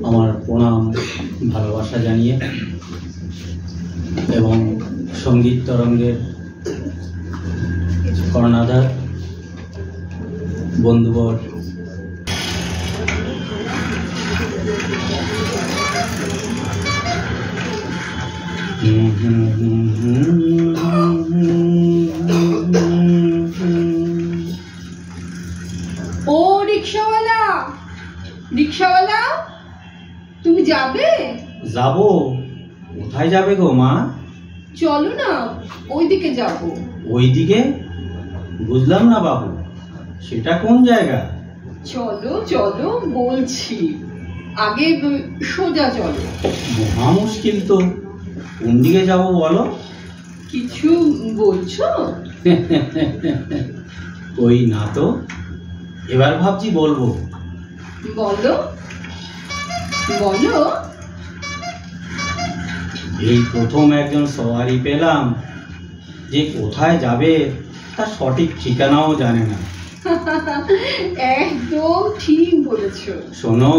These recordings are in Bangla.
আমার প্রণাম ভালোবাসা জানিয়ে এবং সঙ্গীত তরঙ্গের কর্ণাধার বন্ধুবর ও রিকশাওয়ালা, রিকশাওয়ালা, তুমি যাবে? যাবো। কোথায় যাবে গো মা? চলো না, ওইদিকে যাব। ওইদিকে? বুঝলাম না বাবু, সেটা কোন জায়গা? চলো চলো বলছি, আগে সোজা চলো। মহা মুশকিল তো, কোন দিকে যাবো বলো? কিছু বলছো? ওই না তো, এবার ভাবছি বলবো। বলো বলো। এই প্রথম একজন সওয়ারি পেলাম যে কোথায় যাবে তার সঠিক ঠিকানাও জানে না। একদম ঠিক বলেছো। শোনো,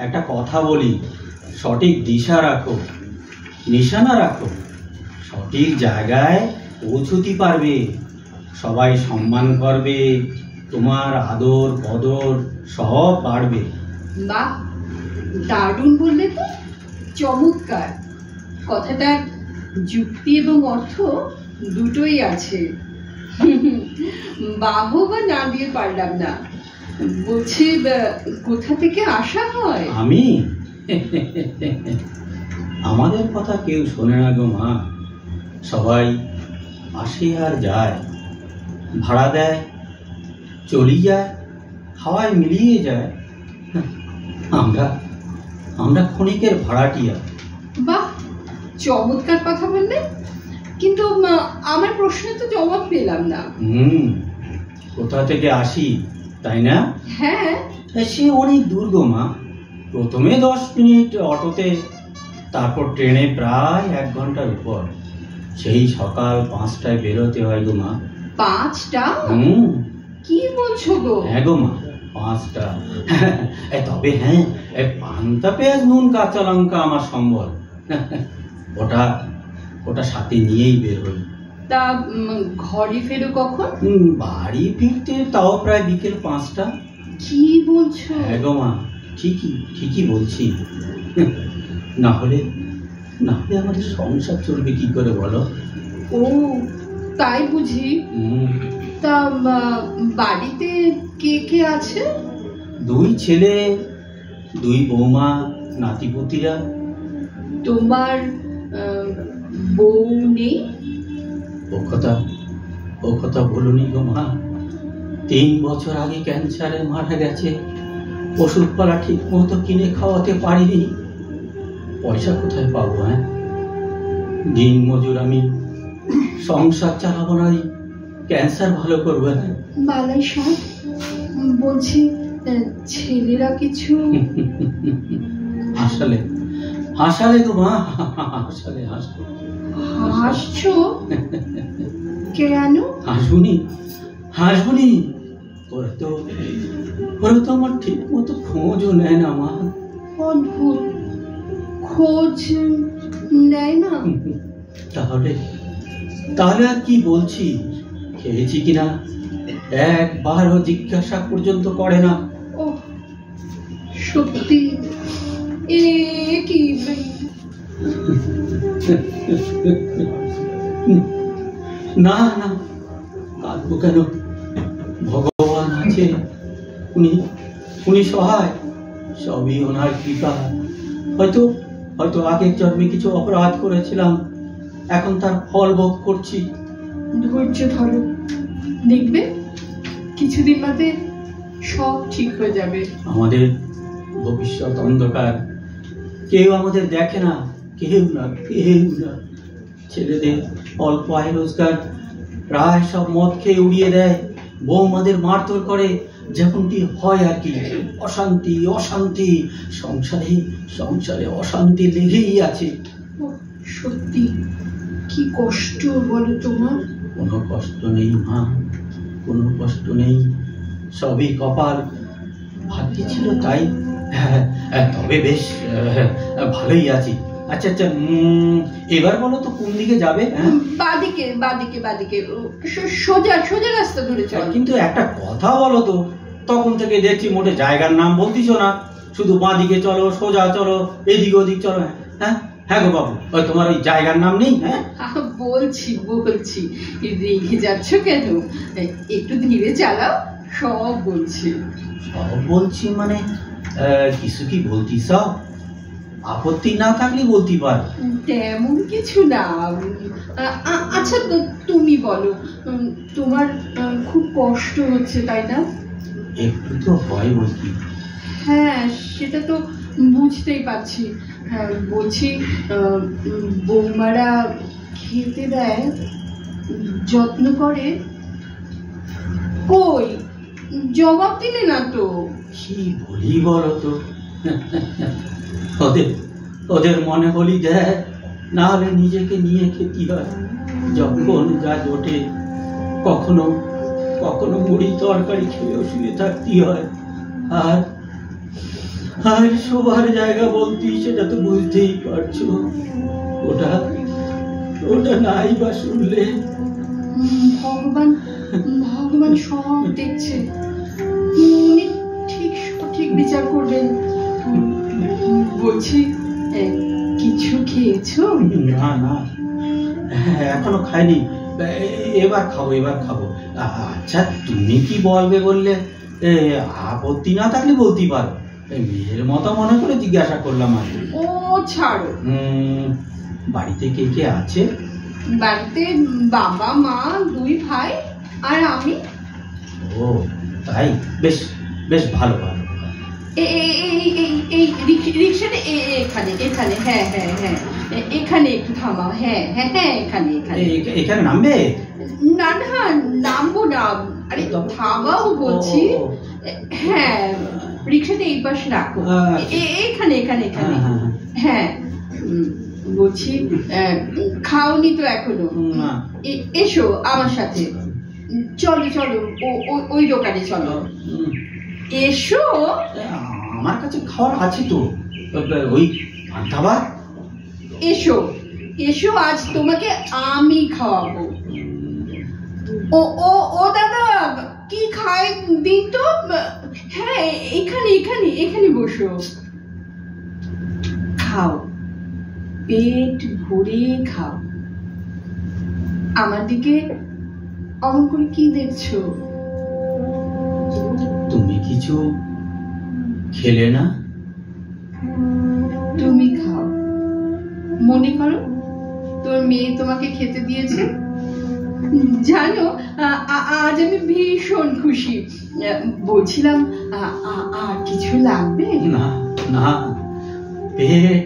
একটা কথা বলি, সঠিক দিশা রাখো, নিশানা রাখো, সঠিক জায়গায় পৌঁছতে পারবে, সবাই সম্মান করবে, তোমার আদর কদর সব বাড়বে। বাহ, দারুণ বললে তো, চমৎকার। কথাটার যুক্তি এবং অর্থ দুটোই আছে। বাহবা না দিয়ে পারলাম না। বলছি, কোথা থেকে আসা হয়? আমি? আমাদের কথা কেউ শোনে না গো মা, সবাই আসে আর যায়, ভাড়া দেয়, চলি যায়, হাওয়ায় মিলিয়ে যায়। আমরা আমরা ক্ষণিকের ভাড়াটিয়া। বাহ, চমৎকার কথা বললে, কিন্তু আমার প্রশ্নে তো জবাব পেলাম না। কোথা থেকে আসি তাই না? হ্যাঁ। সে অনেক দূর গো মা। প্রথমে 10 মিনিট অটোতে, তারপর ট্রেনে প্রায় 1 ঘন্টার উপর। সেই সকাল 5টায় বেরোতে হয় গো মা। 5টা? কি বলছো গো? হ্যাঁ গো মা, 5টা। তবে হ্যাঁ, পান্তা পেঁয়াজ নুন কাঁচা লঙ্কা আমার সম্বল। ওটা সাথে নিয়েই বের হই। তা ঘরে ফেরো কখন? বাড়ি ফিরতে তাও প্রায় বিকেল 5টা। কি বলছো? হ্যাঁ গো মা, ঠিকই বলছি। না হলে আমাদের সংসার চলবে কি করে বলো? ও তাই বুঝি। তা বাড়িতে কে কে আছে? 2 ছেলে, 2 বৌমা, নাতিপুতিরা। তোমার বউ নেই? ও কথা বলুনি গো মা। 3 বছর আগে ক্যান্সারে মারা গেছে। ওষুধপালা ঠিক মতো কিনে খাওয়াতে পারিনি। পয়সা কোথায় পাবো? দিন মজুর আমি, সংসার চালাবো না, ক্যান্সার ভালো করবে না। বালাই সাহেব, বলছি ছেলেরা কিছু? হাসালে গো মা, হাসছো কেন? হাসবুনি। ওরা তো আমার ঠিক মতো খোঁজও নেয় না মা। অদ্ভুত, খোঁজ নেয় না? তাহলে আর কি বলছি? খেয়েছি কিনা একবারও জিজ্ঞাসা পর্যন্ত করে না। ও সত্যি? এ কি? না কাঁদবো কেন? ভগবান আছে, উনি সহায়, সবই ওনার কৃপা। হয়তো আগের জন্মে কিছু অপরাধ করেছিলাম, এখন তার ফল ভোগ করছি। ধৈর্য ধরো, দেখবে কিছুদিন বাদে সব ঠিক হয়ে যাবে। আমাদের ভবিষ্যৎ অন্ধকার, কেউ আমাদের দেখে না, কেউ না। ছেলেদের অল্প আয় রোজগার প্রায় সব মদ খেয়ে উড়িয়ে দেয়, বৌমাদের মারধর করে, যেমনটি হয় আর কি। অশান্তি সংসারে অশান্তি লেগেই আছে। সত্যি কি কষ্ট বলো তোমার? কোনো কষ্ট নেই মা, কোনো কষ্ট নেই, সবই কপাল। ভাগ্যে ছিল তাই তবে বেশ ভালোই আছি। আচ্ছা আচ্ছা, এবার বলো তো কোন দিকে যাবে? বাদিকে বাদিকে বাদিকে, সোজা সোজা রাস্তা ধরে চল। কিন্তু একটা কথা বলো তো, তখন থেকে দেখছি মোটে জায়গার নাম বলতিস না, শুধু বাঁদিকে চলো, সোজা চলো, এদিক ওদিক চলো। হ্যাঁ হ্যাঁ গো বাবু, তোমার ওই জায়গার নাম নেই? হ্যাঁ বলছি বলছি, রেগে যাচ্ছ কেন? একটু ধীরে চালাও, সব বলছি। সব বলছি মানে কিছু কি বলতি? সব আপত্তি না থাকলে বলতে পারো। তেমন কিছু না। আচ্ছা তুমি বলো, তোমার খুব কষ্ট হচ্ছে তাই না? একটু তো হয় বলছি। হ্যাঁ সেটা তো বুঝতেই পারছি। বলছি বৌমারা খেতে দেয়, যত্ন করে, কই জবাব দিলে না তো? কি বলি বলো তো, ওদের ওদের মনে হলি দেয়, না হলে নিজেকে নিয়ে খেতে হয়। যখন যা জোটে, কখনো কখনো মুড়ি তরকারি খেয়েও শুয়ে থাকতে হয়। আর আর শোবার জায়গা বলতি, সেটা তো বুঝতেই পারছো। ওটা ওটা নাই বা শুনলে। ভগবান ভগবান সব দেখছে, উনি ঠিক সঠিক বিচার করবেন। বলছি কিছু খেয়েছো? না না, এখনো খাইনি, এবার খাবো এবার খাবো। আচ্ছা তুমি কি বলবে বললে, আপত্তি না থাকলে বলতে পারো। মেয়ের মতো মনে করে জিজ্ঞাসা করলাম আর। ও ছাড়ো। বাড়িতে কে কে আছে? বাড়িতে বাবা মা, 2 ভাই আর আমি। ও তাই, বেশ বেশ ভালো ভালো। এই রিক্সাটা এখানে এখানে, হ্যাঁ হ্যাঁ হ্যাঁ এখানে একটু থামাও। হ্যাঁ হ্যাঁ হ্যাঁ এখানে এখানে এখানে নামবে? না না নামবো না, আরে থামাও বলছি। হ্যাঁ রিক্সাটা এই পাশে রাখো, এখানে এখানে এখানে। হ্যাঁ বলছি খাওনি তো এখনো? এসো আমার সাথে, চলো চলো ওই দোকানে চলো। এসো। আমার কাছে খাওয়ার আছে তো, ওই খাবার। এসো এসো, আজ তোমাকে আমি খাওয়াবো। ও ও ও দাদা কি খায় দিন তো। হ্যাঁ এখানে এখানে এখানে বসো, খাও, পেট ভরে খাও। আমার দিকে অমন করে কি দেখছো? তুমি কিছু খেলে না? তুমি খাও, মনে করো তোর মেয়ে তোমাকে খেতে দিয়েছে। জানো আজ আমি ভীষণ খুশি। বলছিলাম আর কিছু লাগবে? না না, পেট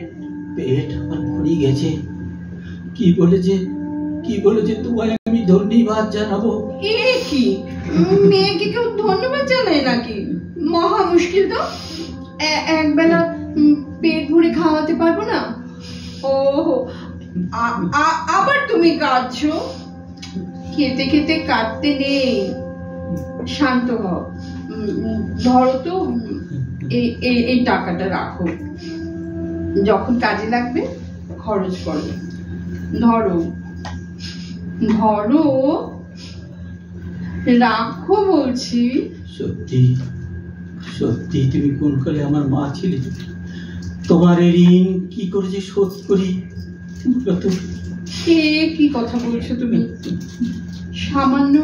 পেট আমার ভরে গেছে। কি বলেছে তোমায় আমি ধন্যবাদ জানাবো? এ কি, মেয়েকে কেউ ধন্যবাদ জানায় নাকি? মহা মুশকিল তো, একবেলা পেট ভরে খাওয়াতে পারবো না? ও আবার তুমি কাঁদছো? খেতে খেতে কাঁদতে নেই, শান্ত হও। ধরো তো এই টাকাটা রাখো, যখন কাজে লাগবে খরচ করো। ধরো ধরো, রাখো বলছি। সত্যি সত্যি তুমি কোন কালে আমার মা ছিলে? তোমার ঋণ কি করে যে শোধ করি? কি কথা বলছো তুমি? সামান্য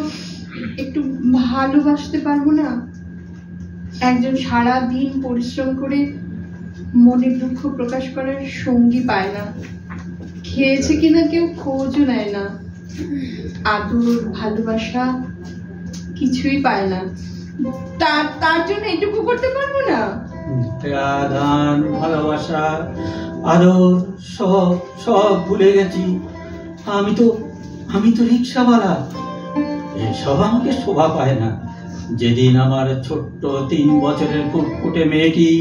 একটু ভালোবাসতে পারবো না? একজন সারা দিন পরিশ্রম করে মনের দুঃখ প্রকাশ করার সঙ্গী পায় না, খেয়েছে কিনা কেউ খোঁজও নেয় না, আদর ভালোবাসা কিছুই পায় না, তার জন্য এটুকু করতে পারবো না? দান ভালোবাসা আদর সব সব ভুলে গেছি। আমি তো রিক্সাওয়ালা, এসব আমাকে শোভা পায় না। যেদিন আমার ছোট্ট 3 বছরের ফুটফুটে মেয়েটি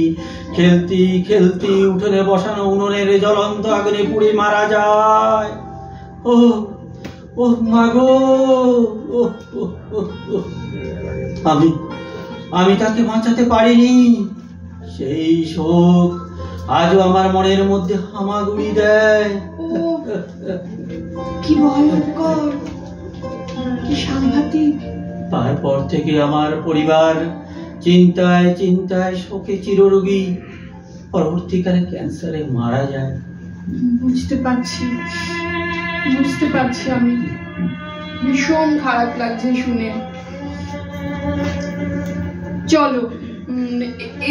খেলতি খেলতি উঠোনে বসানো উনুনের জ্বলন্ত আগুনে পুড়ে মারা যায়, ও মাগো, আমি তাকে বাঁচাতে পারিনি। সেই শোক আজও আমার মনের মধ্যে হামাগুড়ি দেয়। ও কি ভয়ঙ্কর, কি সাংঘাতিক। তারপর থেকে আমার পরিবার চিন্তায় চিন্তায় শোকে চিররোগী, পরবর্তীকালে ক্যান্সারে মারা যায়। বুঝতে পারছি, বুঝতে পারছি আমি। ভীষণ খারাপ লাগছে শুনে। চলো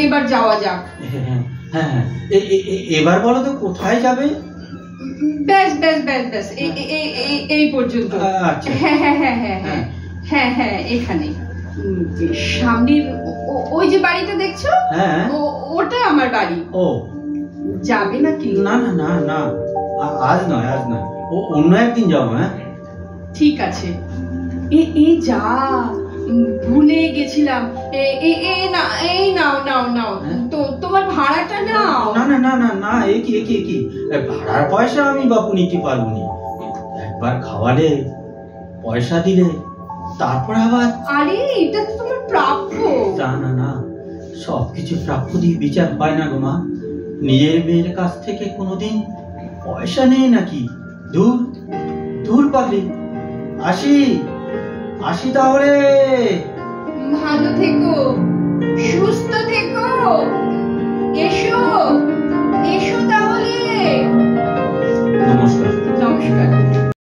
এবার যাওয়া যাক। হ্যাঁ হ্যাঁ, এবার বলো তো কোথায় যাবে? ব্যাস ব্যাস ব্যাস ব্যাস এই পর্যন্ত। আচ্ছা। হ্যাঁ হ্যাঁ হ্যাঁ হ্যাঁ হ্যাঁ হ্যাঁ হ্যাঁ এখানে সামনের ওই যে বাড়িটা দেখছো, হ্যাঁ ওটা আমার বাড়ি। ও যাবে নাকি? না না না না, আজ নয়, আজ নয়, ও অন্য একদিন যাও। হ্যাঁ ঠিক আছে। এই যা ভুলে গেছিলাম। এই নাও নাও নাও, তো তোমার ভাড়াটা নাও। না না না না না, এ কি ভাড়ার পয়সা আমি বাপু নিতে পারবো না। একবার খাওয়ালে, পয়সা দিলে, তারপর আবার। আরে এটা তো তোমার প্রাপ্য। না না না, সবকিছু প্রাপ্য দিয়ে বিচার হয় না গো মা। নিজের মেয়ের কাছ থেকে কোনোদিন পয়সা নেই নাকি? দূর দূর পাগলি। আসি তাহলে। ভালো থেকো, সুস্থ থেকো, এসো।